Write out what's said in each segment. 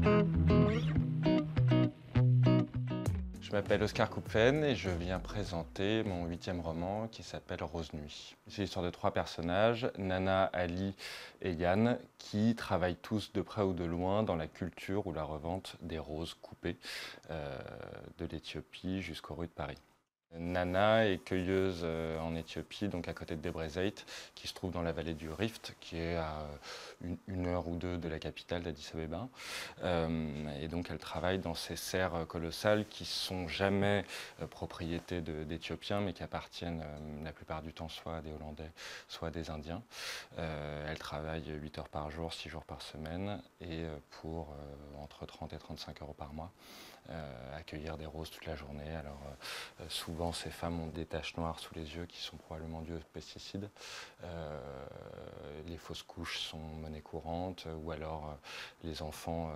Je m'appelle Oscar Koupfen et je viens présenter mon 8e roman qui s'appelle Rose Nuit. C'est l'histoire de 3 personnages, Nana, Ali et Yann, qui travaillent tous de près ou de loin dans la culture ou la revente des roses coupées de l'Éthiopie jusqu'aux rues de Paris. Nana est cueilleuse en Éthiopie, donc à côté de Debreceit, qui se trouve dans la vallée du Rift, qui est à une heure ou deux de la capitale d'Addis Abeba. Et donc elle travaille dans ces serres colossales qui ne sont jamais propriété d'Éthiopiens, mais qui appartiennent la plupart du temps soit à des Hollandais, soit à des Indiens. Elle travaille 8 heures par jour, 6 jours par semaine, et pour entre 30 et 35 euros par mois. Accueillir des roses toute la journée. Alors souvent ces femmes ont des taches noires sous les yeux qui sont probablement dues aux pesticides. Les fausses couches sont monnaie courante ou alors les enfants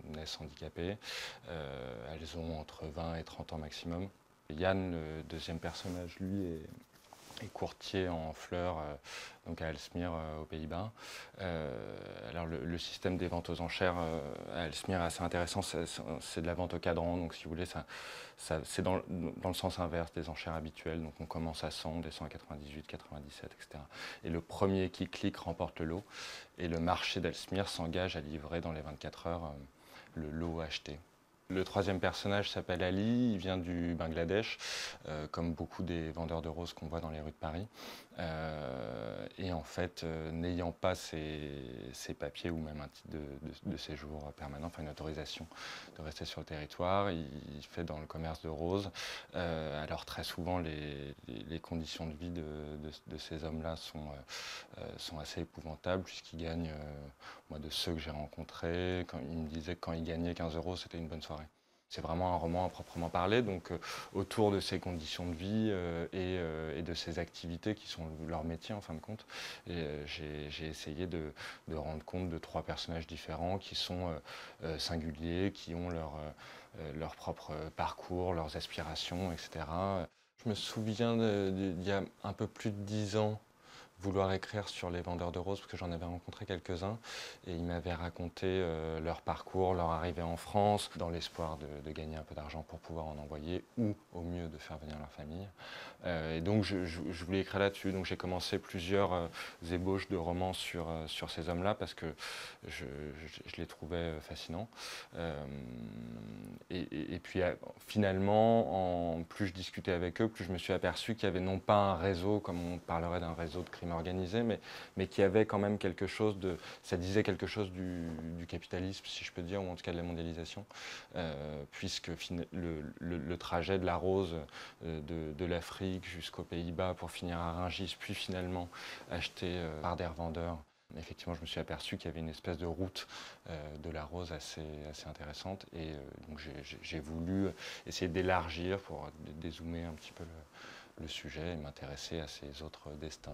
naissent handicapés. Elles ont entre 20 et 30 ans maximum. Yann, le deuxième personnage, lui, est courtier en fleurs donc à Ellesmere aux Pays-Bas. Alors le système des ventes aux enchères à Ellesmere est assez intéressant, c'est de la vente au cadran, donc si vous voulez c'est dans le sens inverse des enchères habituelles, donc on commence à 100, on descend à 98, 97, etc. Et le premier qui clique remporte le lot, et le marché d'Ellesmere s'engage à livrer dans les 24 heures le lot acheté. Le troisième personnage s'appelle Ali, il vient du Bangladesh, comme beaucoup des vendeurs de roses qu'on voit dans les rues de Paris. Et en fait, n'ayant pas ses papiers ou même un titre de séjour permanent, enfin une autorisation de rester sur le territoire, il fait dans le commerce de roses. Alors très souvent, les conditions de vie de ces hommes-là sont assez épouvantables, puisqu'ils gagnent, moi de ceux que j'ai rencontrés, quand ils me disaient que quand ils gagnaient 15 euros, c'était une bonne soirée. C'est vraiment un roman à proprement parler, donc autour de ces conditions de vie et de ces activités qui sont leur métier en fin de compte. J'ai essayé de rendre compte de 3 personnages différents qui sont singuliers, qui ont leur propre parcours, leurs aspirations, etc. Je me souviens d'il y a un peu plus de 10 ans, vouloir écrire sur les vendeurs de roses, parce que j'en avais rencontré quelques-uns, et ils m'avaient raconté leur parcours, leur arrivée en France, dans l'espoir de gagner un peu d'argent pour pouvoir en envoyer, ou au mieux de faire venir leur famille. Et donc je voulais écrire là-dessus, donc j'ai commencé plusieurs ébauches de romans sur ces hommes-là, parce que je les trouvais fascinants. Et puis finalement, plus je discutais avec eux, plus je me suis aperçu qu'il y avait non pas un réseau, comme on parlerait d'un réseau de crime organisé, mais qu'il y avait quand même quelque chose ça disait quelque chose du capitalisme, si je peux dire, ou en tout cas de la mondialisation, puisque le trajet de la rose de l'Afrique jusqu'aux Pays-Bas pour finir à Rungis, puis finalement acheté par des revendeurs. Effectivement, je me suis aperçu qu'il y avait une espèce de route de la rose assez intéressante, et donc j'ai voulu essayer d'élargir pour dézoomer un petit peu le sujet et m'intéresser à ces autres destins.